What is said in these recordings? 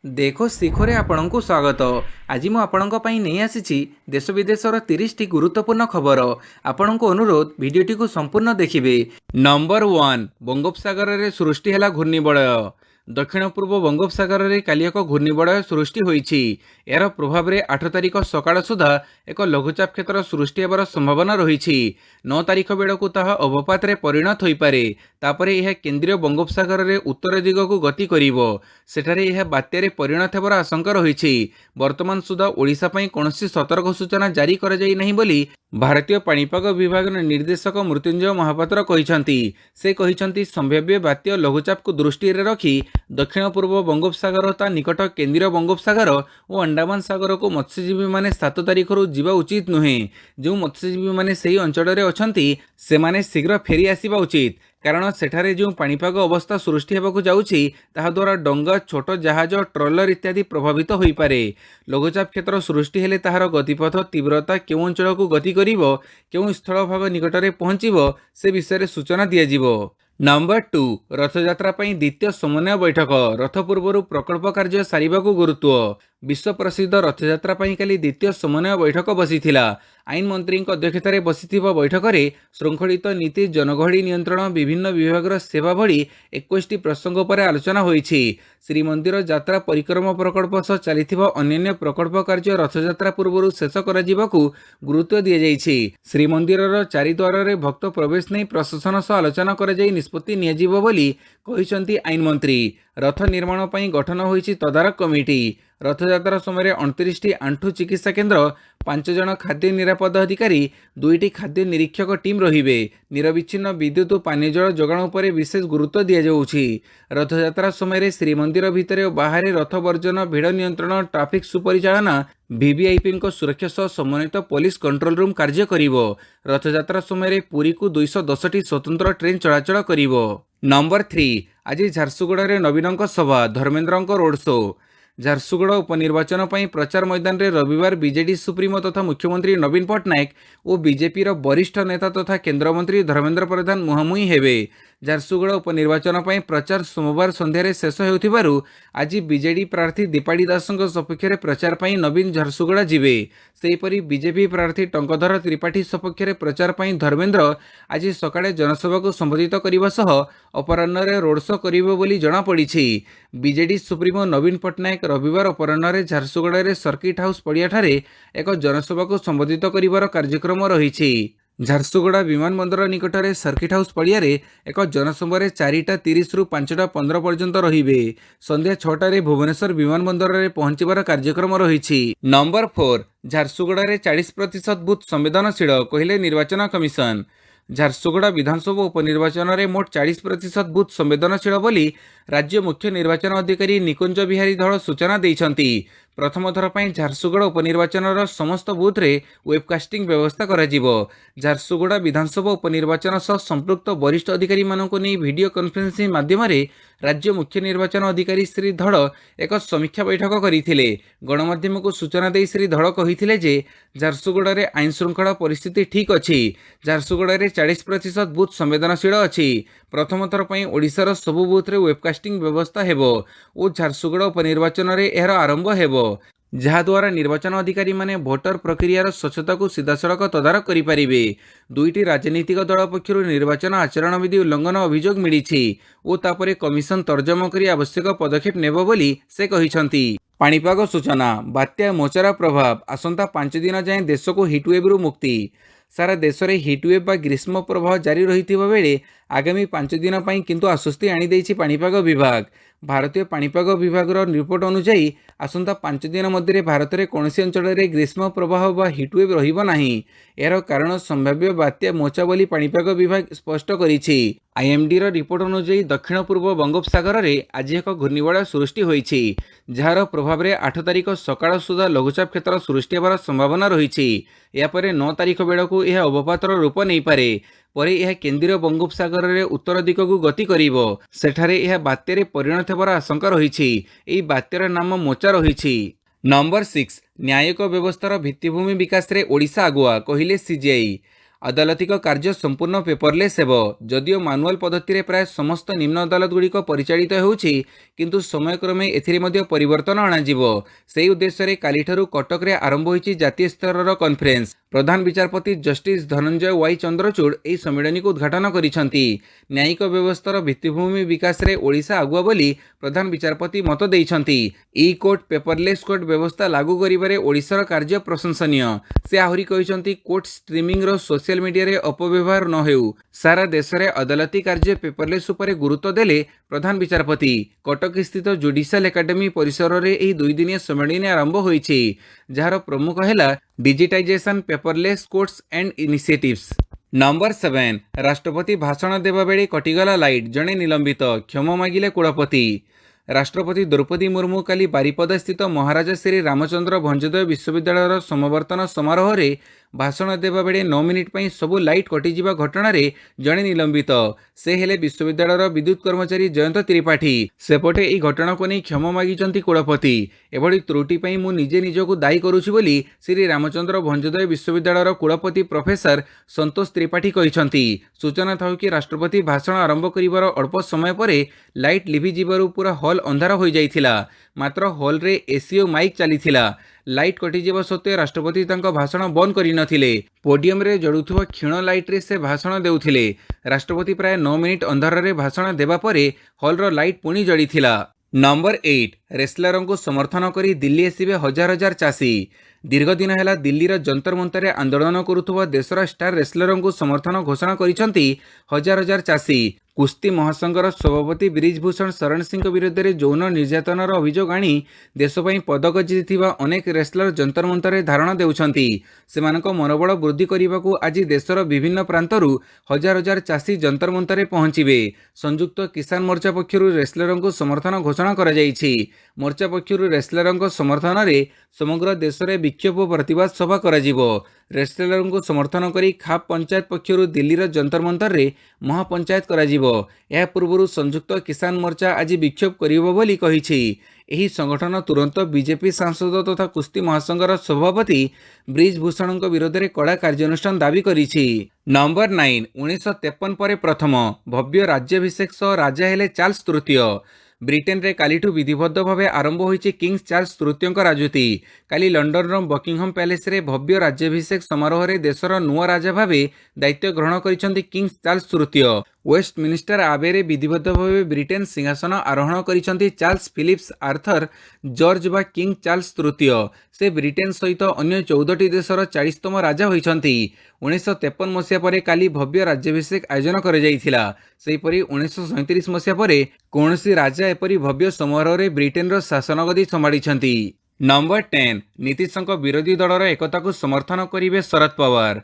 देखो ଶିଖରେ ଆପଣଙ୍କୁ ସ୍ୱାଗତ। ଆଜି ମୁଁ ଆପଣଙ୍କ ପାଇଁ ନେଇ ଆସିଛି ଦେଶ ବିଦେଶର 30ଟି ଗୁରୁତ୍ୱପୂର୍ଣ୍ଣ ଖବର। ଆପଣଙ୍କୁ ଅନୁରୋଧ ଭିଡ଼ିଓଟିକୁ ସମ୍ପୂର୍ଣ୍ଣ ଦେଖିବେ। ନମ୍ବର 1, ବଙ୍ଗୋପସାଗରରେ ସୃଷ୍ଟି ହେଲା ଘୂର୍ଣ୍ଣିବଳୟ। ଦକ୍ଷିଣ ପୂର୍ବ ବଙ୍ଗୋପସାଗରରେ କାଲି ଏକ ଘୂର୍ଣ୍ଣିବଳୟ ସୃଷ୍ଟି ହୋଇଛି। ଏହାର ପ୍ରଭାବରେ 8 ତାରିଖ ସକାଳ ସୁଦ୍ଧା ଏକ ଲଘୁଚାପ କ୍ଷେତ୍ର ସୃଷ୍ଟି ହେବାର ସମ୍ଭାବନା ରହିଛି। 9 ତାରିଖ ବେଳକୁ ତାହା ଅବପାତରେ ପରିଣତ ହୋଇପାରେ। ତାପରେ ଏହା କେନ୍ଦ୍ରୀୟ ବଙ୍ଗୋପସାଗରରେ ଉତ୍ତର ଦିଗକୁ ଗତି କରିବ। ସେଠାରେ ଏହା ବାତ୍ୟାରେ ପରିଣତ ହେବାର ଆଶଙ୍କା ରହିଛି। ବର୍ତ୍ତମାନ ସୁଦ୍ଧା ଓଡ଼ିଶା ପାଇଁ କୌଣସି ସତର୍କ ସୂଚନା ଜାରି କରାଯାଇ ନାହିଁ ବୋଲି ଭାରତୀୟ ପାଣିପାଗ ବିଭାଗର ନିର୍ଦ୍ଦେଶକ ମୃତ୍ୟୁଞ୍ଜୟ ମହାପାତ୍ର କହିଛନ୍ତି। ସେ କହିଛନ୍ତି ସମ୍ଭାବ୍ୟ ବାତ୍ୟା ଲଘୁଚାପକୁ ଦୃଷ୍ଟିରେ ରଖି ଦକ୍ଷିଣ ପୂର୍ବ ବଙ୍ଗୋପସାଗର ତା ନିକଟ କେନ୍ଦ୍ରୀୟ ବଙ୍ଗୋପସାଗର ଓ ଆଣ୍ଡାମାନ ସାଗରକୁ ମତ୍ସ୍ୟଜୀବୀମାନେ 7 ତାରିଖରୁ ଯିବା ଉଚିତ ନୁହେଁ। ଯେଉଁ ମତ୍ସ୍ୟଜୀବୀମାନେ ସେହି ଅଞ୍ଚଳରେ ଅଛନ୍ତି ସେମାନେ ଶୀଘ୍ର ଫେରି ଆସିବା ଉଚିତ, କାରଣ ସେଠାରେ ଯେଉଁ ପାଣିପାଗ ଅବସ୍ଥା ସୃଷ୍ଟି ହେବାକୁ ଯାଉଛି ତାହା ଦ୍ୱାରା ଡଙ୍ଗା, ଛୋଟ ଜାହାଜ, ଟ୍ରଲର ଇତ୍ୟାଦି ପ୍ରଭାବିତ ହୋଇପାରେ। ଲଘୁଚାପ କ୍ଷେତ୍ର ସୃଷ୍ଟି ହେଲେ ତାହାର ଗତିପଥ, ତୀବ୍ରତା, କେଉଁ ଅଞ୍ଚଳକୁ ଗତି କରିବ, କେଉଁ ସ୍ଥଳଭାଗ ନିକଟରେ ପହଞ୍ଚିବ ସେ ବିଷୟରେ ସୂଚନା ଦିଆଯିବ। ନମ୍ବର 2, ରଥଯାତ୍ରା ପାଇଁ ଦ୍ୱିତୀୟ ସମନ୍ୱୟ ବୈଠକ। ରଥ ପୂର୍ବରୁ ପ୍ରକଳ୍ପ କାର୍ଯ୍ୟ ସାରିବାକୁ ଗୁରୁତ୍ୱ। ବିଶ୍ୱ ପ୍ରସିଦ୍ଧ ରଥଯାତ୍ରା ପାଇଁ କାଲି ଦ୍ୱିତୀୟ ସମନ୍ୱୟ ବୈଠକ ବସିଥିଲା। ଆଇନ ମନ୍ତ୍ରୀଙ୍କ ଅଧ୍ୟକ୍ଷତାରେ ବସିଥିବା ବୈଠକରେ ଶୃଙ୍ଖଳିତ ନୀତି, ଜନଗହଳି ନିୟନ୍ତ୍ରଣ, ବିଭିନ୍ନ ବିଭାଗର ସେବା ଭଳି 21ଟି ପ୍ରସଙ୍ଗ ଉପରେ ଆଲୋଚନା ହୋଇଛି। ଶ୍ରୀମନ୍ଦିର ଯାତ୍ରା ପରିକ୍ରମା ପ୍ରକଳ୍ପ ସହ ଚାଲିଥିବା ଅନ୍ୟାନ୍ୟ ପ୍ରକଳ୍ପ କାର୍ଯ୍ୟ ରଥଯାତ୍ରା ପୂର୍ବରୁ ଶେଷ କରାଯିବାକୁ ଗୁରୁତ୍ୱ ଦିଆଯାଇଛି। ଶ୍ରୀମନ୍ଦିରର ଚାରିଦ୍ୱାରରେ ଭକ୍ତ ପ୍ରବେଶ ନେଇ ପ୍ରଶାସନ ସହ ଆଲୋଚନା କରାଯାଇ ନିଷ୍ପତ୍ତି ନିଆଯିବ ବୋଲି କହିଛନ୍ତି ଆଇନ ମନ୍ତ୍ରୀ। ରଥ ନିର୍ମାଣ ପାଇଁ ଗଠନ ହୋଇଛି ତଦାରଖ କମିଟି। ରଥଯାତ୍ରା ସମୟରେ 29ଟି ଆଣ୍ଠୁ ଚିକିତ୍ସା କେନ୍ଦ୍ର, 5 ଜଣ ଖାଦ୍ୟ ନିରାପତ୍ତା ଅଧିକାରୀ, 2ଟି ଖାଦ୍ୟ ନିରୀକ୍ଷକ ଟିମ୍ ରହିବେ। ନିରବିଚ୍ଛିନ୍ନ ବିଦ୍ୟୁତ୍ ଓ ପାନୀୟ ଜଳ ଯୋଗାଣ ଉପରେ ବିଶେଷ ଗୁରୁତ୍ୱ ଦିଆଯାଉଛି। ରଥଯାତ୍ରା ସମୟରେ ଶ୍ରୀମନ୍ଦିର ଭିତରେ ଓ ବାହାରେ ରଥ ବର୍ଜନ, ଭିଡ଼ ନିୟନ୍ତ୍ରଣ, ଟ୍ରାଫିକ୍ ସୁପରିଚାଳନା, ଭିଭିଆଇପିଙ୍କ ସୁରକ୍ଷା ସହ ସମନ୍ୱିତ ପୋଲିସ କଣ୍ଟ୍ରୋଲ ରୁମ୍ କାର୍ଯ୍ୟ କରିବ। ରଥଯାତ୍ରା ସମୟରେ ପୁରୀକୁ 210ଟି ସ୍ୱତନ୍ତ୍ର ଟ୍ରେନ୍ ଚଳାଚଳ କରିବ। ନମ୍ବର 3, ଆଜି ଝାରସୁଗୁଡ଼ାରେ ନବୀନଙ୍କ ସଭା, ଧର୍ମେନ୍ଦ୍ରଙ୍କ ରୋଡ୍ ଶୋ। ଝାରସୁଗୁଡ଼ା ଉପନିର୍ବାଚନ ପାଇଁ ପ୍ରଚାର ମୈଦାନରେ ରବିବାର ବିଜେଡି ସୁପ୍ରିମୋ ତଥା ମୁଖ୍ୟମନ୍ତ୍ରୀ ନବୀନ ପଟ୍ଟନାୟକ ଓ ବିଜେପିର ବରିଷ୍ଠ ନେତା ତଥା କେନ୍ଦ୍ରମନ୍ତ୍ରୀ ଧର୍ମେନ୍ଦ୍ର ପ୍ରଧାନ ମୁହାଁମୁହିଁ ହେବେ। ଝାରସୁଗୁଡ଼ା ଉପନିର୍ବାଚନ ପାଇଁ ପ୍ରଚାର ସୋମବାର ସନ୍ଧ୍ୟାରେ ଶେଷ ହେଉଥିବାରୁ ଆଜି ବିଜେଡି ପ୍ରାର୍ଥୀ ଦୀପାଳି ଦାସଙ୍କ ସପକ୍ଷରେ ପ୍ରଚାର ପାଇଁ ନବୀନ ଝାରସୁଗୁଡ଼ା ଯିବେ। ସେହିପରି ବିଜେପି ପ୍ରାର୍ଥୀ ଟଙ୍କଧର ତ୍ରିପାଠୀ ସପକ୍ଷରେ ପ୍ରଚାର ପାଇଁ ଧର୍ମେନ୍ଦ୍ର ଆଜି ସକାଳେ ଜନସଭାକୁ ସମ୍ବୋଧିତ କରିବା ସହ ଅପରାହ୍ନରେ ରୋଡ୍ ଶୋ କରିବେ ବୋଲି ଜଣାପଡ଼ିଛି। ବିଜେଡି ସୁପ୍ରିମୋ ନବୀନ ପଟ୍ଟନାୟକ ରବିବାର ଅପରାହ୍ନରେ ଝାରସୁଗୁଡ଼ାରେ ସର୍କିଟ ହାଉସ୍ ପଡ଼ିଆଠାରେ ଏକ ଜନସଭାକୁ ସମ୍ବୋଧିତ କରିବାର କାର୍ଯ୍ୟକ୍ରମ ରହିଛି। ଝାରସୁଗୁଡ଼ା ବିମାନ ବନ୍ଦର ନିକଟରେ ସର୍କିଟ ହାଉସ୍ ପଡ଼ିଆରେ ଏକ ଜନସଭାରେ 4:30ରୁ 5:15 ପର୍ଯ୍ୟନ୍ତ ରହିବେ। ସନ୍ଧ୍ୟା 6ଟାରେ ଭୁବନେଶ୍ୱର ବିମାନ ବନ୍ଦରରେ ପହଞ୍ଚିବାର କାର୍ଯ୍ୟକ୍ରମ ରହିଛି। ନମ୍ବର 4, ଝାରସୁଗୁଡ଼ାରେ 40% ବୁଥ୍ ସମ୍ବେଦନଶୀଳ, କହିଲେ ନିର୍ବାଚନ କମିଶନ। ଝାରସୁଗୁଡ଼ା ବିଧାନସଭା ଉପନିର୍ବାଚନରେ ମୋଟ 40% ବୁଥ୍ ସମ୍ବେଦନଶୀଳ ବୋଲି ରାଜ୍ୟ ମୁଖ୍ୟ ନିର୍ବାଚନ ଅଧିକାରୀ ନିକୁଞ୍ଜ ବିହାରୀ ଧଳ ସୂଚନା ଦେଇଛନ୍ତି। ପ୍ରଥମ ଥର ପାଇଁ ଝାରସୁଗୁଡ଼ା ଉପନିର୍ବାଚନର ସମସ୍ତ ବୁଥ୍ରେ ୱେବକାଷ୍ଟିଂ ବ୍ୟବସ୍ଥା କରାଯିବ। ଝାରସୁଗୁଡ଼ା ବିଧାନସଭା ଉପନିର୍ବାଚନ ସହ ସମ୍ପୃକ୍ତ ବରିଷ୍ଠ ଅଧିକାରୀମାନଙ୍କୁ ନେଇ ଭିଡ଼ିଓ କନଫରେନ୍ସିଂ ମାଧ୍ୟମରେ ରାଜ୍ୟ ମୁଖ୍ୟ ନିର୍ବାଚନ ଅଧିକାରୀ ଶ୍ରୀ ଧଳ ଏକ ସମୀକ୍ଷା ବୈଠକ କରିଥିଲେ। ଗଣମାଧ୍ୟମକୁ ସୂଚନା ଦେଇ ଶ୍ରୀ ଧଳ କହିଥିଲେ ଯେ ଝାରସୁଗୁଡ଼ାରେ ଆଇନ ଶୃଙ୍ଖଳା ପରିସ୍ଥିତି ଠିକ୍ ଅଛି। ଝାରସୁଗୁଡ଼ାରେ 40% ବୁଥ୍ ସମ୍ବେଦନଶୀଳ ଅଛି। ପ୍ରଥମ ଥର ପାଇଁ ଓଡ଼ିଶାର ସବୁ ବୁଥ୍ରେ ୱେବକାଷ୍ଟିଂ ବ୍ୟବସ୍ଥା ହେବ ଓ ଝାରସୁଗୁଡ଼ା ଉପନିର୍ବାଚନରେ ଏହାର ଆରମ୍ଭ ହେବ, ଯାହାଦ୍ୱାରା ନିର୍ବାଚନ ଅଧିକାରୀମାନେ ଭୋଟର ପ୍ରକ୍ରିୟାର ସ୍ୱଚ୍ଛତାକୁ ସିଧାସଳଖ ତଦାରଖ କରିପାରିବେ। 2ଟି ରାଜନୈତିକ ଦଳ ପକ୍ଷରୁ ନିର୍ବାଚନ ଆଚରଣ ବିଧି ଉଲ୍ଲଂଘନ ଅଭିଯୋଗ ମିଳିଛି ଓ ତାପରେ କମିଶନ ତର୍ଜମା କରି ଆବଶ୍ୟକ ପଦକ୍ଷେପ ନେବ ବୋଲି ସେ କହିଛନ୍ତି। ପାଣିପାଗ ସୂଚନା। ବାତ୍ୟା ମୋଚାର ପ୍ରଭାବ। ଆସନ୍ତା 5 ଦିନ ଯାଏଁ ଦେଶକୁ ହିଟୱେଭ୍ରୁ ମୁକ୍ତି। ସାରା ଦେଶରେ ହିଟୱେଭ୍ ବା ଗ୍ରୀଷ୍ମ ପ୍ରବାହ ଜାରି ରହିଥିବା ବେଳେ ଆଗାମୀ 5 ଦିନ ପାଇଁ କିନ୍ତୁ ଆଶ୍ୱସ୍ତି ଆଣିଦେଇଛି ପାଣିପାଗ ବିଭାଗ। ଭାରତୀୟ ପାଣିପାଗ ବିଭାଗର ରିପୋର୍ଟ ଅନୁଯାୟୀ ଆସନ୍ତା 5 ଦିନ ମଧ୍ୟରେ ଭାରତରେ କୌଣସି ଅଞ୍ଚଳରେ ଗ୍ରୀଷ୍ମ ପ୍ରବାହ ବା ହିଟୱେଭ୍ ରହିବ ନାହିଁ। ଏହାର କାରଣ ସମ୍ଭାବ୍ୟ ବାତ୍ୟା ମୋଚା ବୋଲି ପାଣିପାଗ ବିଭାଗ ସ୍ପଷ୍ଟ କରିଛି। ଆଇଏମ୍ଡିର ରିପୋର୍ଟ ଅନୁଯାୟୀ ଦକ୍ଷିଣ ପୂର୍ବ ବଙ୍ଗୋପସାଗରରେ ଆଜି ଏକ ଘୂର୍ଣ୍ଣିବଳୟ ସୃଷ୍ଟି ହୋଇଛି, ଯାହାର ପ୍ରଭାବରେ 8 ତାରିଖ ସକାଳ ସୁଦ୍ଧା ଲଘୁଚାପ କ୍ଷେତ୍ର ସୃଷ୍ଟି ହେବାର ସମ୍ଭାବନା ରହିଛି। ଏହାପରେ 9 ତାରିଖ ବେଳକୁ ଏହା ଅବପାତର ରୂପ ନେଇପାରେ। ପରେ ଏହା କେନ୍ଦ୍ରୀୟ ବଙ୍ଗୋପସାଗରରେ ଉତ୍ତର ଦିଗକୁ ଗତି କରିବ। ସେଠାରେ ଏହା ବାତ୍ୟାରେ ପରିଣତ ହେବାର ଆଶଙ୍କା ରହିଛି। ଏହି ବାତ୍ୟାର ନାମ ମୋଚା ରହିଛି। ନମ୍ବର 6, ନ୍ୟାୟିକ ବ୍ୟବସ୍ଥାର ଭିତ୍ତିଭୂମି ବିକାଶରେ ଓଡ଼ିଶା ଆଗୁଆ, କହିଲେ ସିଜେଆଇ। अदालतिक कार्य संपूर्ण पेपरलेस हेब। जदिओ मानुआल पद्धति रे प्राय समस्त निम्न अदालत गुड़िक परिचालित होउछि, किंतु समयक्रमे एथिरे मध्य परिवर्तन अणाजिबो। सेही उद्देश्य रे कालीठारु कटक रे आरंभ होइछि जातीय स्तर कॉन्फ्रेंस। प्रधान विचारपति जस्टिस धनंजय वाई चंद्रचूड़ एही सम्मेलन को उद्घाटन करिसंती। न्यायिक व्यवस्थार भित्तिभूमि विकास रे ओडिशा आगुआ बोली प्रधान विचारपति मत देइछंती। ई कोर्ट पेपरलेस कोर्ट व्यवस्था लागू करिबारे ओडिशार कार्य प्रशंसनीय। से आहुरी कहिसंती कोर्ट स्ट्रीमिंग रो सोशल मीडिया रे अपव्यवहार न हेउ। सारा देश रे अदालती कार्य पेपरलेस उपरे गुरुत्व देले प्रधान विचारपति। कटक स्थित जुडिशियल एकेडमी परिसर रे एही 2 दिनिया सम्मेलन आरंभ होइछि, जहार प्रमुख हैला digitization paperless courts and initiatives. Number 7 राष्ट्रपति भाषण देवा बेले कटिगला लाइट, जड़े निलंबित, क्षमा मागिले कुलपति। राष्ट्रपति द्रौपदी मुर्मू काली बारिपदा स्थित महाराजा श्री रामचंद्र भंजोदय विश्वविद्यालय समावर्तन समारोह रे भाषण देवा बेले 9 मिनिट पई सबु लाइट कटिजिबा घटना रे जड़े निलंबित से हेले विश्वविद्यालय विद्युत कर्मचारी जयंत त्रिपाठी। सेपटे एही घटना को नहीं क्षमा मागिचंती कुलपति। एभली त्रुटि पई मु निजे निजको दायी करूछि बोली श्री रामचंद्र भंजोदय विश्वविद्यालय कुलपति प्रोफेसर संतोष त्रिपाठी कहिसंती। सूचना थाउ कि राष्ट्रपति भाषण आरंभ करिवार अल्प समय परे लाइट लिभि जिबारु पूरा हॉल अंधार हो जाइथिला, मात्र हॉल रे एसी और माइक चलीथिला। लाइट कटिଯିबा सत्वे राष्ट्रपति तांको भाषण बंद करि नथिले। पोडियम रे जडुथुवा क्षीण लाइट रे से भाषण देउथिले। राष्ट्रपति प्राय 9 मिनिट अंधार रे भाषण देबा परे हॉल रो लाइट पुणी जड़ीथिला। नंबर 8 रेसलर को समर्थन करी दिल्ली आसिबे हजार हजार चाषी। दीर्घ दिन है दिल्ली जंतर मंतर आंदोलन करुवा देशर स्टार रेसलर को समर्थन घोषणा करिसंती हजार हजार चाषी। कुस्ती महासंघर सभापति ब्रिजभूषण शरण सिंह विरुद्ध में यौन निर्यातनार अभियोग आनी देशपाई पदक जीतिथिबा अनेक रेसलर जंतर मंतर धारणा देउछंती। सेमानक मनोबल वृद्धि करने को आज देशर विभिन्न प्रांतरू हजार हजार चाषी जंतर मंतर पहुंचीबे। संयुक्त किसान मोर्चा पक्षरु रेसलर को समर्थन घोषणा करा जायछि। मोर्चा पक्षरु रेसलर समर्थन रे समग्र देश में विक्षोभ और प्रतिवाद सभा कराजिबो। रेसलर को समर्थन करी खाप पंचायत पक्षरु दिल्लीर जंतर मंतर रे महापंचायत कराजिबो। यह पूर्व संयुक्त किसान मोर्चा आज विक्षोभ करिबो बोली कहिछि। एही संगठन तुरंत बीजेपी सांसद तथा कुस्ती महासंघर सभापति ब्रिजभूषण विरोध में कड़ा कार्यानुष्ठान दाबी करिछि। नंबर 9 1953 पर प्रथम भव्य राज्याभिषेक सह राजा हेले चार्ल्स तृतीय। ब्रिटेन रे कालीठू विधिबद्ध भावे आरंभ होइछि किंग्स चार्ल्स तृतीय राजूति। काली लंडन बकिंगहम पैलेस रे भव्य राज्याभिषेक समारोह रे देशर नुआ राजा भावे दायित्व ग्रहण करिसंती किंग्स चार्ल्स तृतीय। वेस्टमिनिस्टर आबे रे विधिबद्ध भावे ब्रिटेन सिंहासन आरोहण करिसंती चार्ल्स फिलिप्स आर्थर जॉर्ज बा किंग चार्ल्स तृतीय। से ब्रिटेन सहित अन्य 14टी देशर 40तम राजा होइसंती। 1953 मसीहा पर काली भव्य राज्याभिषेक आयोजन कर जाइथिला। सेहीपरि 1937 मसीहा पर कौनसी राजा एपरी भव्य समारोह रे ब्रिटेन रो शासन गदी संभाळिसंती। नंबर 10 नीतीशक विरोधी दलर एकता को समर्थन करिवे शरद पवार।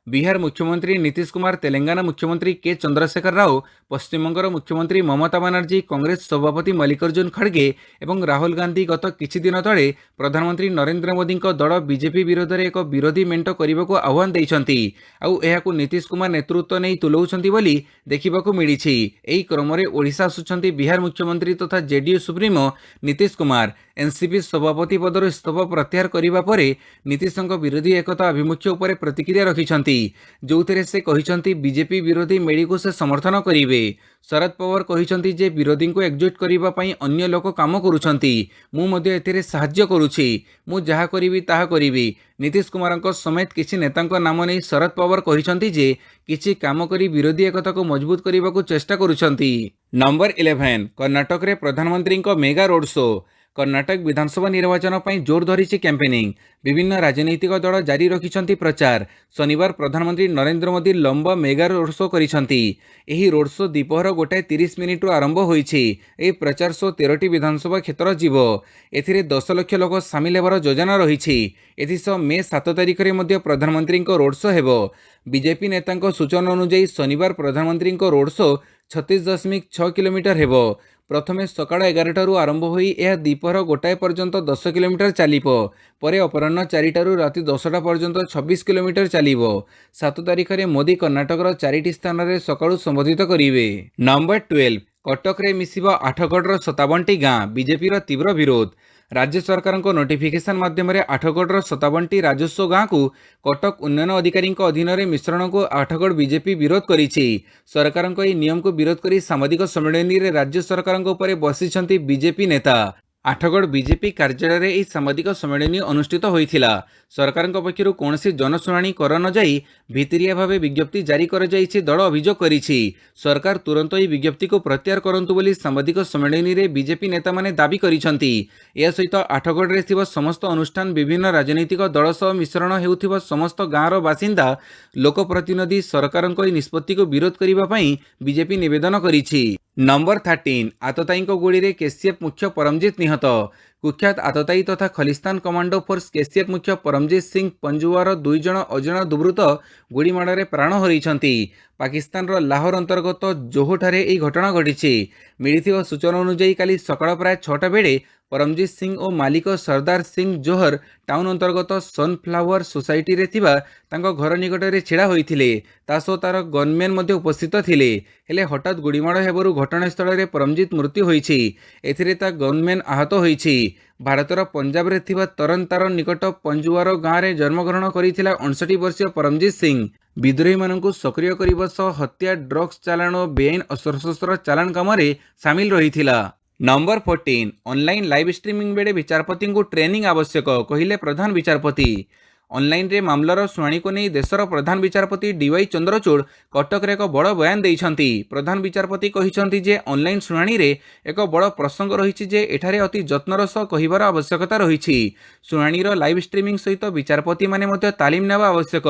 बिहार मुख्यमंत्री नीतीश कुमार, तेलंगाना मुख्यमंत्री के चंद्रशेखर राव, पश्चिमबंगर मुख्यमंत्री ममता बनर्जी, कांग्रेस सभापति मल्लिकार्जुन खड़गे एवं राहुल गांधी गत किछि दिन तले प्रधानमंत्री नरेंद्र मोदी दल बीजेपी विरोध में एक विरोधी मेंट करने को आह्वान देइछंती। आउ एहाकु नीतीश कुमार नेतृत्व नहीं तुलाउछंती बोली देखिबाकू मिलिछि। एही क्रम रे ओडिशा आसुछंती बिहार मुख्यमंत्री तथा JDU supremo Nitish Kumar. NCP सभापति पदर इस्तीफा प्रत्याहार करिबा परे नीतीशक विरोधी एकता अभिमुख्य उपरे प्रतिक्रिया रखिछंती, जोथिरे से कहिछंती बीजेपी विरोधी मेड़ी को से समर्थन करिवे। शरद पवार कहिछंती जे विरोधी को एकजुट करिबा पई अन्य लोक काम करूछंती। मु मध्ये एथिरे सहाय्य करूछि। मु जहा करिवि ताहा करिवि। नीतीश कुमारଙ୍କ समेत किछि नेताଙ୍କ नाम नै शरद पवार कहिछंती जे किछि काम करी विरोधी एकता को मजबूत करिबाकू चेष्टा करूछंती। नंबर 11 कर्नाटक रे प्रधानमंत्री मेगा रोड शो। कर्नाटक विधानसभा निर्वाचन पर जोर धरी कैंपेनिंग। विभिन्न राजनैतिक दल जारी रखिछंती प्रचार। शनिवार प्रधानमंत्री नरेंद्र मोदी लंबा मेगा रोड शो करिछंती। एही रोड शो दीपहर 1:30 मिनिट आरंभ होइछि। एही प्रचार शो 13टी विधानसभा क्षेत्र जीव। एथिरे 10 लाख लोक सामिल हेबार योजना रहिछि। एथिसह मे 7 तारिख रे मध्ये प्रधानमंत्री रोड शो हेबो। बीजेपी नेतांक सूचना अनुसार शनिवार प्रधानमंत्री रोड शो 36.6 किलोमीटर हेबो। प्रथमे सकाळ 11टारू आरंभ होई यह दीपहर 1 पर्यंत 10 किलोमीटर चलिबो। परे अपराह्न 4टारू राति 10टा पर्यंत 26 किलोमीटर चलिबो। 7 तारिख रे मोदी कर्नाटकर 4टी स्थान रे सकाळू संबोधित करिवे। नंबर 12 कटक रे मिसिबा आठगढ़ 57टी गाँ, बीजेपी तीव्र विरोध। राज्य सरकार नोटिफिकेशन माध्यम आठगढ़ 57टी राजस्व गाँव को कटक उन्नयन अधिकारी अधीन में मिश्रण को आठगढ़ बीजेपी विरोध करिछि। सरकार नियम को विरोध कर सामाजिक सम्मेलन में राज्य सरकार बसिछंती बीजेपी नेता। आठगढ़ बीजेपी कार्यालय में यह सामाजिक सम्मेलन अनुष्ठित होइथिला। सरकार पक्षर कौन जनशुणाणी कर न जाई भितरिया भाव विज्ञप्ति जारी कर जाइछि दल अभियोग करिछि। सरकार तुरंत यह विज्ञप्ति को प्रत्याहार करंतु बोली सामाजिक सम्मेलन में बीजेपी नेता माने दाबी करिसंती। या सहित आठगढ़ रे थिबा समस्त अनुष्ठान विभिन्न राजनीतिक दल सह मिश्रण हेउथिबा समस्त गाँवर बासिंदा लोकप्रतिनिधि सरकार निष्पत्ति को विरोध करने पई बीजेपी निवेदन करिछि। नंबर 13 आतताई गुड़ी में केसीएफ मुख्य परमजीत निहत। कुख्यात आतताई तथा खलिस्तान कमांडो फोर्स केसीएफ मुख्य परमजीत सिंह पंजुआर 2 जन अजଣା दुर्बृत्त गुड़ीमाड़ प्राण हरइछंती। पाकिस्तान लाहौर अंतर्गत जोहोठारे यह घटना घटी। मिली सूचना अनुଯାयी काली सकाळ प्राय 6टा बेले परमजीत सिंह और मालिक सरदार सिंह जोहर टाउन अंतर्गत सनफ्लावर सोसाइटी रे थिबा तांको घर निकट में छिड़ा होइथिले। तासो तार गनमैन मध्य उपस्थित थिले। हेले हठात गुड़ीमाड़ हेबारु घटनास्थल में परमजीत मृत्यु होइछि। एथिरे ता गनमैन आहत होइछि। भारतर पंजाब रे थिबा तरन तारण निकट पंजुआर गाँव में जन्मग्रहण करिथिला 59 वर्षीय परमजीत सिंह। विद्रोही मानकु सक्रिय करिबा सह हत्या, ड्रग्स चालाण और बेआईन अस्त्रशस्त्र चालाण काम में सामिल रहिथिला। नंबर 14 ऑनलाइन लाइव स्ट्रीमिंग बेड़े विचारपति को ट्रेनिंग आवश्यक कहिले प्रधान विचारपति। ऑनलाइन रे मामलार शुणाणी को नहीं देशर प्रधान विचारपति डीवाई चंद्रचूड़ कटक रे एक बड़ बयान देइछंती। प्रधान विचारपति कहिछंती जे ऑनलाइन शुणाणी रे एक बड़ प्रसंग रहिछि जे एठारे अति जत्नर सह कहिबार आवश्यकता रहिछि। शुणाणीर लाइव स्ट्रीमिंग सहित विचारपति माने मध्य तालीम नेबा आवश्यक,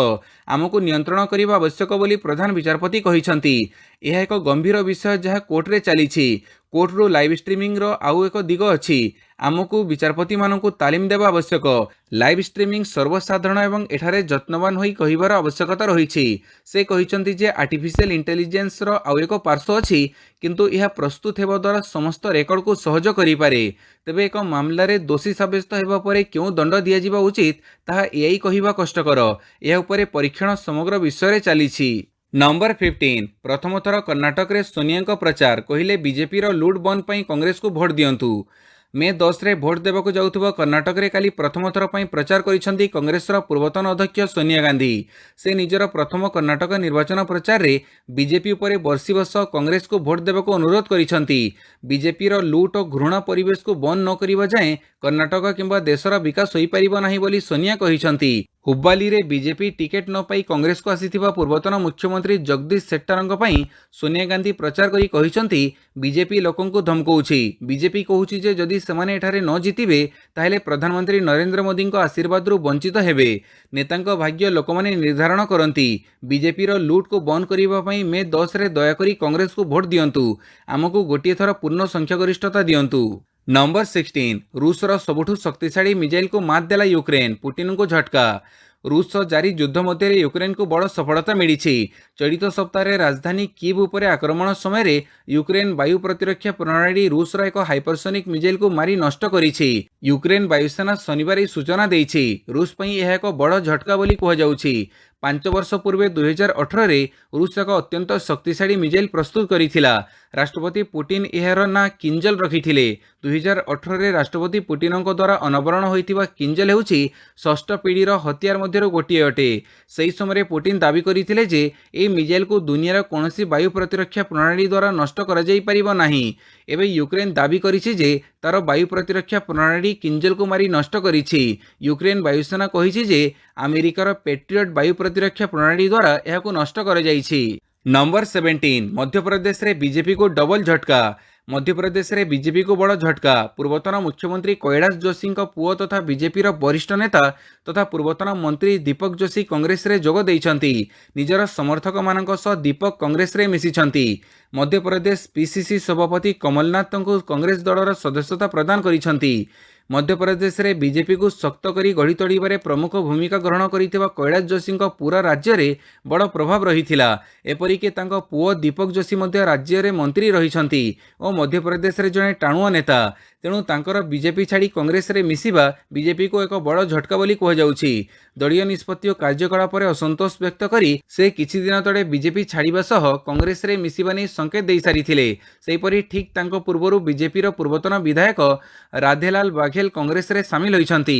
आमको नियंत्रण करबा आवश्यक बोली प्रधान विचारपति कहिछंती। यह एक गंभीर विषय जहाँ कोर्ट रे चलीछि। कोर्टरू लाइव स्ट्रीमिंग रो आउ एक दिग अछि। आमको विचारपति मानकु तालीम देबा आवश्यक। लाइव स्ट्रीमिंग सर्वसाधारण एवं एठारे जत्नवान होई कहिबार आवश्यकता रहिछि। से कहिसंती जे आर्टिफिशियल इंटेलिजेंस रो आउ एक पार्श्व अछि, किंतु यह प्रस्तुत हेबा द्वारा समस्त रेकर्ड को सहज करि पारे। तेबे एक मामला रे दोषी साब्यस्त हेबा परे क्यों दंड दिया जिबा उचित ताहा एआई कहिबा कष्टकर। एहा उपरे परीक्षण समग्र विषय रे चलीछि। नंबर 15 प्रथम थर कर्नाटक रे सोनिया प्रचार कहिले बीजेपी रो लूट बंद पई कांग्रेस को भोट दियंतु। मे 10 रे भोट देवक जाउथबा कर्नाटक रे काली प्रथम थर पई प्रचार करिसंती कांग्रेस रो पूर्वतन अध्यक्ष सोनिया गांधी। से निजर प्रथम कर्नाटक निर्वाचन प्रचार रे बीजेपी उपरे बर्षिवस कांग्रेस को भोट देवक अनुरोध करिसंती। बीजेपी रो लूट और घृणा परिवेश को बंद न करिबा जाए कर्नाटक किंबा देशर विकास होई परिबो नाही बोली सोनिया कहिसंती। हुब्बाली रे बीजेपी टिकेट न पाई कांग्रेस को आसीथिबा पूर्वतन मुख्यमंत्री जगदीश शेट्टारंग पई सोनिया गांधी प्रचार करी कहिसंती बीजेपी लोकन को धमकाउछि। बीजेपी कहूछि जे जदि सेमाने एठारे न जितिबे ताहेले प्रधानमंत्री नरेंद्र मोदी को आशीर्वाद रु वंचित हेबे। नेतांको भाग्य लोकमाने निर्धारण करंती। बीजेपी रो लूट को बंद करिबा पई मे 10 रे दयाकरी कांग्रेस को भोट दियंतु। आमको गोटिए थर पूर्ण संख्यागरिष्ठता दियंतु। नंबर 16 रूसर सबुठु शक्तिशाली मिसाइल को मात देला यूक्रेन, पुतिन को झटका। रूस सह जारी युद्ध मध्य यूक्रेन को बड़ सफलता मिली। चलित सप्ताह राजधानी कीव उपर आक्रमण समय यूक्रेन वायु प्रतिरक्षा प्रणाली रूसर एक हाइपरसोनिक मिसाइल को मारी नष्ट करिछि। यूक्रेन वायुसेना शनिवार यह सूचना देइछि। रूस पई यह एक बड़ झटका बोली कहुछि। 5 वर्ष पूर्वे 2018 रे रूस एक अत्यंत शक्तिशाली मिसाइल प्रस्तुत करिथिला। राष्ट्रपति पुतिन एहर ना किंजल रखिथिले। 2018 रे राष्ट्रपति पुतिनଙ୍କ द्वारा अनावरण होइथिबा किंजल हेउछि षष्ठ पीढ़ीर हथियार मध्यरु गोटिए अटे। सही समय पुतिन दाबी करिथिले जे ए मिसाइल को दुनियार कोनोसी वायु प्रतिरक्षा प्रणाली द्वारा नष्ट करा जाई परिबो नाही। एबे यूक्रेन दाबी करिछि जे तार वायु प्रतिरक्षा प्रणाली किंजल को मारी नष्ट करिछि। यूक्रेन वायुसेना कहिछि जे अमेरिकार पेट्रियट वायु प्रतिरक्षा प्रणाली द्वारा एहाको नष्ट करा जाइछि। नंबर 17 मध्य प्रदेश रे बीजेपी को डबल झटका। मध्य प्रदेश रे बीजेपी को बड़ झटका। पूर्वतन मुख्यमंत्री कैलाश जोशी पुओ तथा बीजेपी वरिष्ठ नेता तथा पूर्वतन मंत्री दीपक जोशी कांग्रेस रे जोग देइछंती। निजर समर्थक मानक सह दीपक कांग्रेस रे मिसिछंती। मध्य प्रदेश पीसीसी सभापति कमलनाथ को कांग्रेस दलर सदस्यता प्रदान करिछंती। मध्य प्रदेश रे बीजेपी को शक्त करी गढ़ी तोड़िबारे प्रमुख भूमिका ग्रहण करिथिबा कैलाश जोशी पूरा राज्य रे बड़ प्रभाव रहिथिला। एपरिके तांको पुओ दीपक जोशी मध्य राज्य रे मंत्री रहिछंती और मध्य प्रदेश रे जणे टाणुआ नेता। तेणु तांकर बीजेपी छाड़ी कांग्रेस रे मिसिबा बीजेपी को एक बड़ झटका बोली कह जाउछि। दलीय निष्पत्ति और कार्यकलाप असंतोष व्यक्त करी से किछि दिन तले बीजेपी छाड़िबा सह कांग्रेस रे मिसिबा नै संकेत देई सारिथिले। सेहिपरि ठीक तांको पूर्वरु बीजेपी पूर्वतन विधायक राधेलाल बाघेल कांग्रेस रे सामिल होइछंती।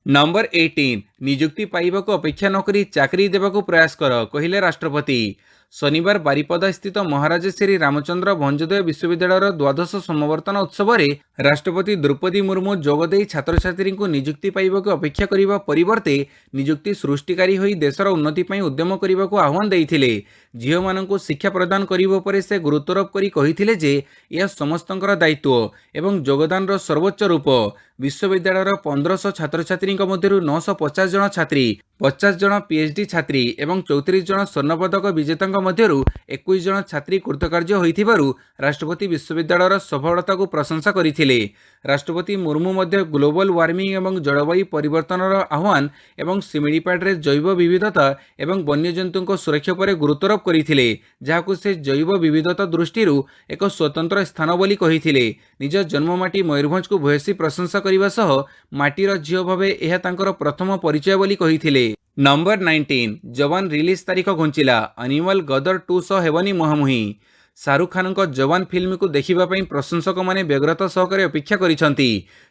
नंबर 18 नियुक्ति पाइबाकू अपेक्षा नकरी चाकरी देबाकू प्रयास कर कहिले राष्ट्रपति। शनिवार बारिपदा स्थित महाराज श्री रामचंद्र भंजोदय विश्वविद्यालय द्वादश समावर्तन उत्सव में राष्ट्रपति द्रौपदी मुर्मू जोगदे छात्र छात्री को नियुक्ति पाइबाकू अपेक्षा करिबा परिवर्ते नियुक्ति सृष्टिकारी होई देशर उन्नति पई उद्यम करने आह्वान देइथिले। झील माननकू शिक्षा प्रदान करिबो परे से गुरुत्वारोप करी कहिथिले जे यह समस्तंकर दायित्व एवं योगदान रो सर्वोच्च रूप। विश्वविद्यालय 1500 छात्र छात्री मध्य 950 जन छात्री 50 जन पीएचडी छात्री एवं 34 जन स्वर्ण पदक विजेता मध्य 21 जन छात्री कृतकार्य होइथिबारु राष्ट्रपति विश्वविद्यालय सफलता को प्रशंसा करथिले। राष्ट्रपति मुर्मू मध्य ग्लोबल वार्मिंग एवं जलवायु परिवर्तन आह्वान एवं सिमिडीपाड़ जैव विविधता एवं वन्यजंतु सुरक्षा पर गुरुत्वारोप करथिले, जहाकू से जैव विविधता दृष्टि एक स्वतंत्र स्थान बोली कहिथिले। निज जन्ममाटी मयूरभंज को भूयसी प्रशंसा करने सह माटीर झील भावे यह तांकर प्रथम परिचय बोली कहिथिले। नंबर 19 जवान रिलीज तारीख घुंचिला एनिमल गदर 2 सह हेबनी मुहांमुही। शाहरुख खान जवान फिल्म को देखिबा पई प्रशंसक माने व्यग्रता सहकारे अपेक्षा करिसंती।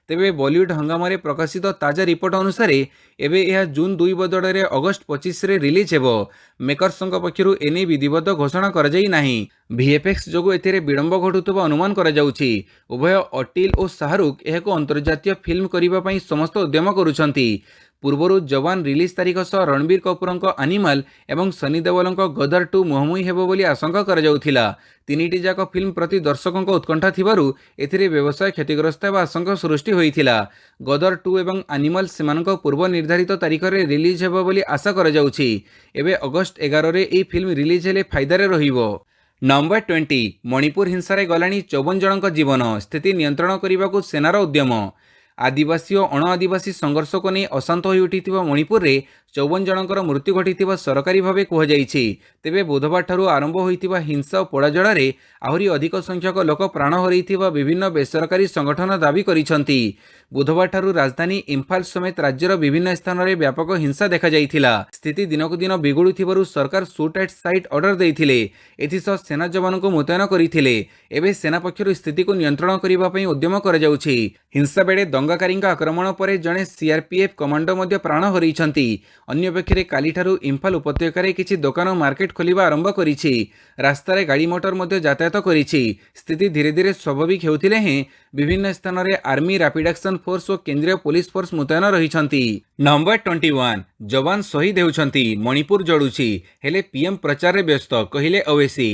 तेबे बॉलीवुड हंगामा रे प्रकाशित ताजा रिपोर्ट अनुसार एबे यह जून 2 बदଳରେ अगस्त 25 रे रिलीज हेबो। मेकर्सଙ୍କ पक्षरु एने विधिवत घोषणा कर जाई नाही। वीएफएक्स जोगु एथिरे विडंब घटुतबा अनुमान करा जाउछि। उभय अटिल और शाहरुख एहाको अंतर्जातीय फिल्म करिबा पई समस्त उद्यम करूछंती। पूर्वरु जवान रिलीज तारीख सह रणबीर कपूर एनिमल एवं सनी देओल गदर 2 मुहांमुही हेबो बोली आशंका करा जाउथिला। तीनिटी जाक फिल्म प्रति दर्शकों उत्कंठा थिबारु एथिरे व्यवसाय क्षतिग्रस्त हेबा आशंका सृष्टि होइथिला। गदर 2 एवं एनिमल सेमानक पूर्व निर्धारित तारीख रे रिलीज हेबो बोली आशा करा जाउछि। एबे अगस्त 11 रे एई फिल्म रिलीज हेले फायदारे रहिबो। नंबर 20 मणिपुर हिंसा गलानी 54 जनक जीवन स्थिति नियंत्रण करने को सेनार उद्यम। आदिवासी और अण आदिवासी संघर्ष को नहीं अशांत हो उठी मणिपुर में 54 जनकर मृत्यु घटी सरकारी भाव कहुଯାଇଛି। तेबे बुधवार ठारू आरंभ होइतिबा हिंसा और पोड़ाजड़े आहरी अधिक संख्यक लोक प्राण हरैथिबा विभिन्न बेसरकारी संगठन दाबी करिसंती। बुधवार ठारू राजधानी इम्फाल समेत राज्यर विभिन्न स्थान में व्यापक हिंसा देखा जाइथिला। स्थिति दिनकू दिन बिगुड़ुथिबारु सरकार शूट एट साइट ऑर्डर देइथिले। एथिसह सेना जवान को मुतयन करिथिले। एबे सेना पक्षरु स्थिति को नियंत्रण करिबा पई उद्यम करा जाउछि। हिंसा बेले दंगाकारी आक्रमण पर जड़े सीआरपीएफ कमांडो मध्य प्राण हरैछंती। अन्य पक्षरे कालीठारू इम्फाल उपत्यकार किछि दुकान मार्केट खोलिबा आरंभ करिछि। रास्तार गाड़ी मोटर मध्य यातायात करिछि। स्थिति धीरे धीरे स्वाभाविक हेउथिले हें विभिन्न स्थान में आर्मी रैपिड एक्शन फोर्स और केंद्रीय पुलिस फोर्स मुतयन रहिछंती। नंबर 21 जवान शहीद हेउछंती मणिपुर जड़ुछि हेले पीएम प्रचार रे व्यस्त कहिले ओवैसी।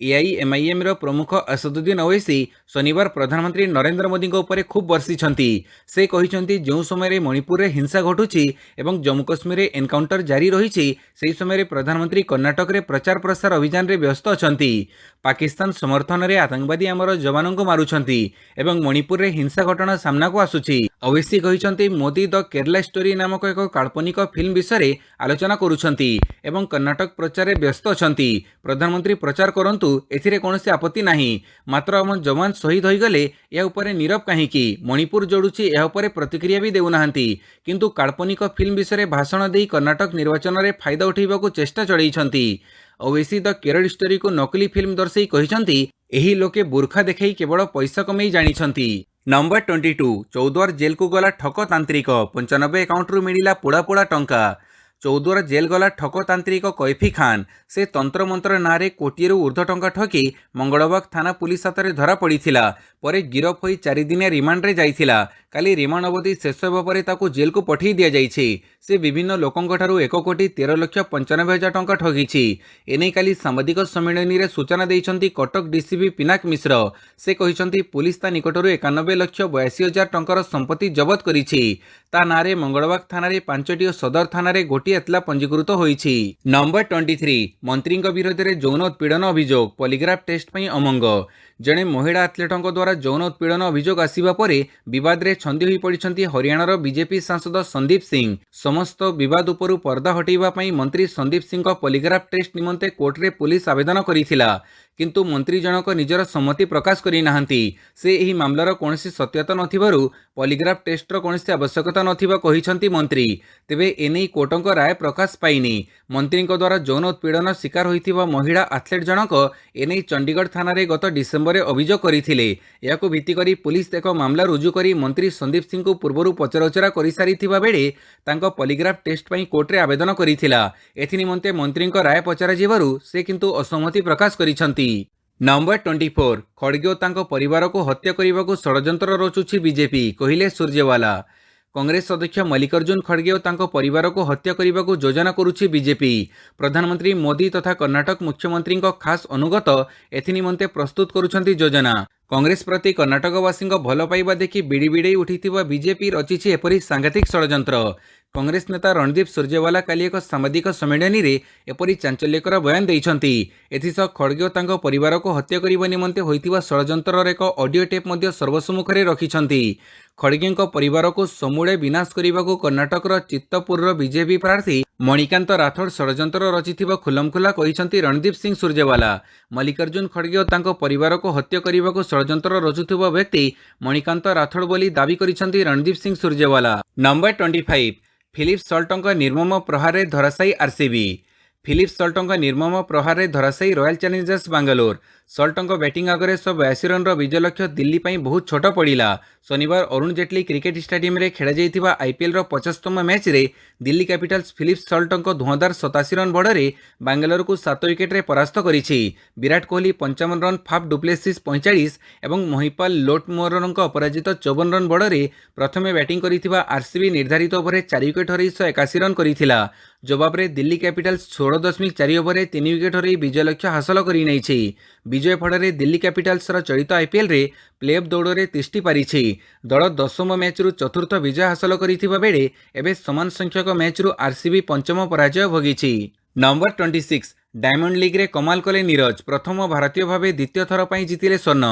एआईएमआईएम प्रमुख असदुद्दीन ओवैसी शनिवार प्रधानमंत्री नरेंद्र मोदी उपर खूब बर्षिछंती। से कहिछंती जो समय मणिपुर रे हिंसा घटुछि एवं जम्मू कश्मीर रे एनकाउंटर जारी रहिछि सेही समय प्रधानमंत्री कर्णाटक रे प्रचार प्रसार अभियान रे व्यस्त अछंती। पाकिस्तान समर्थन रे आतंकवादी आमर जवानों को मारुछंती एवं मणिपुर रे हिंसा घटना सामना को आसुछि। ओवैसी कहिछंती मोदी द केरला स्टोरी नामक एक काल्पनिक फिल्म विषय आलोचना करुछंती एवं कर्णाटक प्रचार रे व्यस्त अछंती। प्रधानमंत्री प्रचार करंतु एथिरे कोनोसी आपत्ति नाही, मात्र हम जवान शहीद होइगले या उपरे नीरव काहीकि मणिपुर जोड़ुछि या उपरे प्रतिक्रिया भी देउनाहांती। किंतु काल्पनिक फिल्म विषय भाषण देई कर्णाटक निर्वाचन रे फायदा उठेबाकू चेष्टा चलैछंती। ओवैसी द केरल स्टोरी को नकली फिल्म दर्शाई कहिछंती एही लोके बुर्खा देखाई केवल पैसा कमई जानिछंती। नंबर 22 चौद्वार जेल को गला ठक तांत्रिक 95 अकाउंट रु मिलिला पोड़ा पोड़ा टंका। चौद्वार जेल गला ठक तांत्रिक कैफी खान से तंत्र मंत्र नारे कोटिए ऊर्ध्व टंका ठकी मंगलबाग थाना पुलिस हाथ में धरा पड़ा पर गिरफ हो 4 दिनिया रिमांड रे जाइथिला। काली रिमांड अवधि शेष होगा पर ताकू जेल को पठई दि जाइछि। से विभिन्न लोकंक ठारू 1,13,95,000 टंका ठगिछि। एने काली सांबादिक सम्मेलन में सूचना देइछंती कटक डीसीपी पिनाक मिश्र। से कहिछंती पुलिस ता निकटरू 91,82,000 टंकार संपत्ति जबत करिछि। ता नारे मंगलबाग थाना रे 5टी सदर थाना रे गोटी एतला पंजीकृत होइछि। नंबर 23 मंत्री विरोध में यौन उत्पीड़न अभियोग पॉलीग्राफ टेस्ट पई अमंग। जड़े महिला एथलेटों द्वारा यौन उत्पीड़न अभियोग आसिबा परे विवाद रे छंदी होई पड़िछंती हरियाणार बीजेपी सांसद संदीप सिंह। समस्त विवाद उपरु पर्दा हटाइबा पई मंत्री संदीप सिंह पॉलीग्राफ टेस्ट निमंते कोर्ट रे पुलिस आवेदन करिथिला। किंतु मंत्री जनक निजर सम्मति प्रकाश करिनाहांती। से एही मामलार कौनसी सत्यता नथिबारु पॉलीग्राफ टेस्टर कौनसी आवश्यकता नथिबा कहिसंती मंत्री। तेबे एनै कोर्टक राय प्रकाश पाइनी। मंत्रीक द्वारा यौन उत्पीड़न शिकार होइथिबा महिला एथलीट जनक एनै चंडीगढ़ थाना रे गत डिसेम्बर अभियोग करथिले। याकु भित्ति करी पुलिस एक मामला रुजु करी मंत्री संदीप सिंह को पूर्वरु पचराउचरा करि सारिथिबा बेले तांको पॉलीग्राफ टेस्ट पई कोर्ट रे आवेदन करिथिला। एथि निमंते मंत्रीक राय पचरा जिबारु से किंतु असहमति प्रकाश करिसंती। नंबर 24 खड़गे तांको परिवार को हत्या करने को षड्यंत्र रचुछि बीजेपी कहिले सुरजेवाला। कांग्रेस अध्यक्ष मल्लिकार्जुन खड़गे और तांको परिवार को हत्या करने को योजना करुछि बीजेपी। प्रधानमंत्री मोदी तथा कर्नाटक मुख्यमंत्री खास अनुगत एथिनिमंते प्रस्तुत करुछंती योजना। कांग्रेस प्रति कर्नाटकवासी भल पाइबा देखि बिड़ी बिड़े उठिथिबा बीजेपी रचिछि एपरि सांघातिक षड्यंत्र। कांग्रेस नेता रणदीप सुरजेवाला काली एक साम्बादिक सम्मेलन रे एपरि चांचल्यकर बयान दैछंती। एथिसह खड़गे तांको परिवार को हत्या करने निमंते होइतिबा षड्यंत्रर एक ऑडियो टेप मध्य सर्वसम्मुखरे रखिछंती। खड़गे परिवार को समूले विनाश करने को कर्नाटकर चित्तपुर बीजेपी प्रार्थी मणिकांत राठौड़ षड्यंत्र रचिथिबा खुलमखुला कहिसंती रणदीप सिंह सुरजेवाला। मल्लिकार्जुन खड़गे और तांको परिवार को हत्या करने को षड्यंत्र रचुथिबा व्यक्ति मणिकांत राठौड़ बोली दाबी करिसंती रणदीप सिंह सुरजेवाला। नंबर 25 फिलिप सल्टଙ୍କ निर्मम प्रहार धराशायी आरसीबी। फिलिप सल्टଙ୍କ निर्मम प्रहार धराशायी रॉयल चैलेंजर्स बांगालोर। सल्टଙ୍କ बैटिंग आगे 182 रन विजय लक्ष्य दिल्ली पर बहुत छोट पड़ा। शनिवार अरुण जेटली क्रिकेट स्टेडियम रे खेल जाइथिबा आईपीएल रो 50तम मैच रे दिल्ली कैपिटल्स फिलिप सल्टଙ୍କ धुआंधार 87 रन बड़े बांगालोर को 7 विकेट रे परास्त करिछि। Virat Kohli 55 run, Faf du Plessis 45 एवं महिपाल लोटमोरनଙ୍କ अपराजित 54 रन बड़े प्रथमे बैटिंग करिथिबा आरसीबी निर्धारित ओवर 4 विकेट हरई 181 रन करिथिला। जवाब रे दिल्ली कैपिटल्स 16.4 ओवर 3 विकेट हरई विजय लक्ष्य हासिल करि नैछि। विजय फल दिल्ली कैपिटल्स चलित आईपीएल रे प्लेऑफ दौड़ में तिष्टि पारिछि। दल 10म मैच रु चतुर्थ विजय हासिल करिथिबा बेले एबे समान संख्यक मैच रु आरसीबी पंचम पराजय भोगिछि। नंबर 26 डायमंड लीग रे कमाल कले नीरज। प्रथम भारतीय भावे द्वितीय थर पर जितिले स्वर्ण।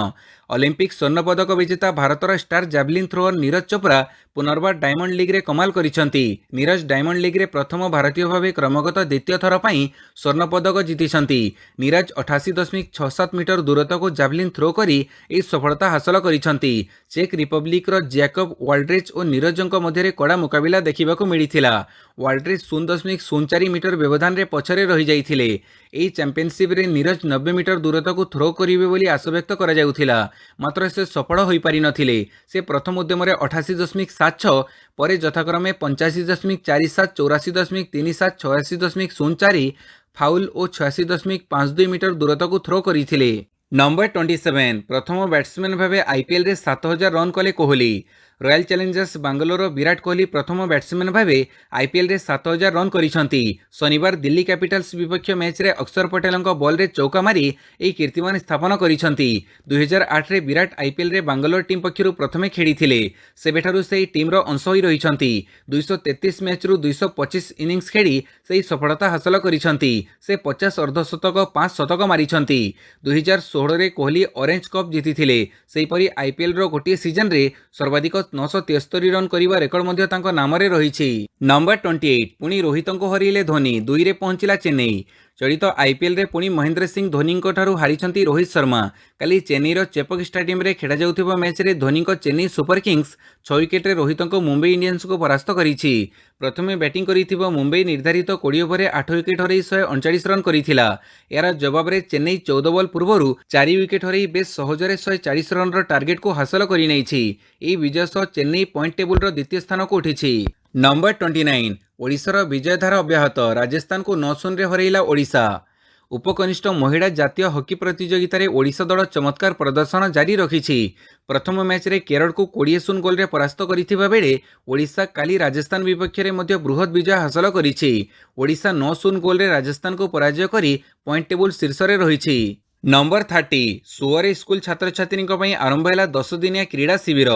ओलंपिक स्वर्ण पदक विजेता भारतर star javelin thrower Neeraj Chopra पुनर्बार डायमंड लीग रे कमाल करिसंती। नीरज डायमंड लीग रे प्रथम भारतीय भावे क्रमगत द्वितीय थर पर स्वर्ण पदक जितिसंती। नीरज 88.67 मीटर दूरता को जैवलिन थ्रो करी ए सफलता हासिल करिसंती। चेक रिपब्लिक रो जैकब वाल्ड्रेच और नीरजଙ୍କ मध्य कड़ा मुकाबिला देखिबाकू मिलिथिला। वाल्ड्रेच 0.04 मीटर व्यवधान रे पछरे रहि जाइथिले। एही चैंपियनशिप रे नीरज 90 मीटर दूरता को थ्रो करिवे बोली आशा व्यक्त करा जाउथिला, मात्र से सफल होई पारि नथिले। से प्रथम उद्यम रे 88.76 परे यथाक्रमे 85.47, 84.37, 86.04 फाउल और 86.52 मीटर दूरता को थ्रो करिथिले। नंबर 27 प्रथम बैट्समैन भावे आईपीएल रे 7000 रन कले कोहली। रॉयल चैलेंजर्स बांगालोर विराट कोहली प्रथम बैट्समैन भावे आईपीएल रे 7000 रन करिसंती। शनिवार दिल्ली कैपिटल्स विपक्ष मैच रे अक्षर पटेलଙ୍କ बॉल रे चौका मारी ए कीर्तिमान स्थापन करिसंती। 2008 रे विराट आईपीएल रे बांगालोर टीम पक्षरु प्रथमे खेलिथिले। सेबेठारु सेही टीम रो अंश होई रहिसंती। 233 मैच रु 225 इनिंग्स खेली सेही सफलता हासिल करिसंती। से 50 अर्धशतक 5 शतक मारिसंती। 2016 रे कोहली ऑरेंज कप जीतिथिले। सेहीपरि आईपीएल रो गोटे सीजन रे सर्वाधिक 973 रन करिबा रेकर्ड मध्य तांको नामरे रहिछि। नंबर 28 पुणी रोहितଙ୍କୁ हरिले धोनी 2 रे पहुंचिला चेन्नई। चलित आईपीएल रे पुणी महेंद्र सिंह धोनी हारिछंती रोहित शर्मा। काली चेन्नईर चेपक स्टेडियम रे खेला जाउथिबा मैच रे Dhoni Chennai super Kings 6 wicket रे रोहितଙ୍କୁ मुंबई इंडियंस को परास्त करिछि। प्रथमे बैटिंग करिथिबा मुंबई निर्धारित 20 ओवर 8 विकेट हरई 139 रन करिथिला। यार जवाब रे चेन्नई 14 बॉल पूर्वरु 4 विकेट हरई बेस सहजरे 140 रन रो टार्गेट को हासिल करि नैछि। एही विजय सह चेन्नई पॉइंट टेबुल रो द्वितीय स्थान को उठिछि। नंबर 29 ओडिशार विजयधार अब्याहत। राजस्थान को 9 शून्य हरैला ओडिशा। उपकनिष्ठ महिला जातीय हॉकी प्रतियोगिता रे ओडिशा दल चमत्कार प्रदर्शन जारी रखिछि। प्रथम मैच रे केरल को 20 गोल रे परास्त करिथिबा बेले ओडिशा काली राजस्थान विपक्ष रे मध्य बृहत विजय हासिल करिछि। ओडिशा 9 गोल रे राजस्थान को पराजय करी पॉइंट टेबुल शीर्ष रे रहिछि। नंबर 30 सुअरे स्कूल छात्र छात्री आरंभ है 10 दिनिया क्रीड़ा शिविर।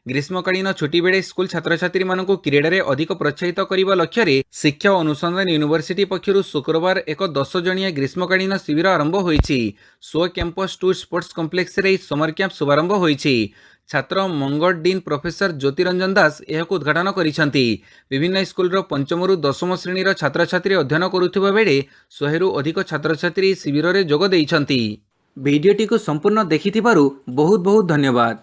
ग्रीष्मकालीन छुट्टी बेले स्कूल छात्र छात्री मानक क्रीडा रे अधिक प्रोत्साहित करने लक्ष्य रे शिक्षा अनुसंधान यूनिवर्सिटी पक्षरु शुक्रवार एक 10 जणिया ग्रीष्मकालीन शिविर आरंभ होईछि। सो कैंपस टू स्पोर्ट्स कॉम्प्लेक्स रे समर कैंप शुभारंभ होईछि। छात्र मंगल डीन प्रोफेसर ज्योतिरंजन दास यह उद्घाटन करिसंती। विभिन्न स्कूल पंचम रु 10 श्रेणी छात्र छात्री अध्ययन करुथिबा बेले 100 रु अधिक छात्र छात्री शिविर रे जोग देइछंती। ଭିଡ଼ିଓଟିକୁ ସମ୍ପୂର୍ଣ୍ଣ ଦେଖିଥିବାରୁ ବହୁତ ବହୁତ ଧନ୍ୟବାଦ।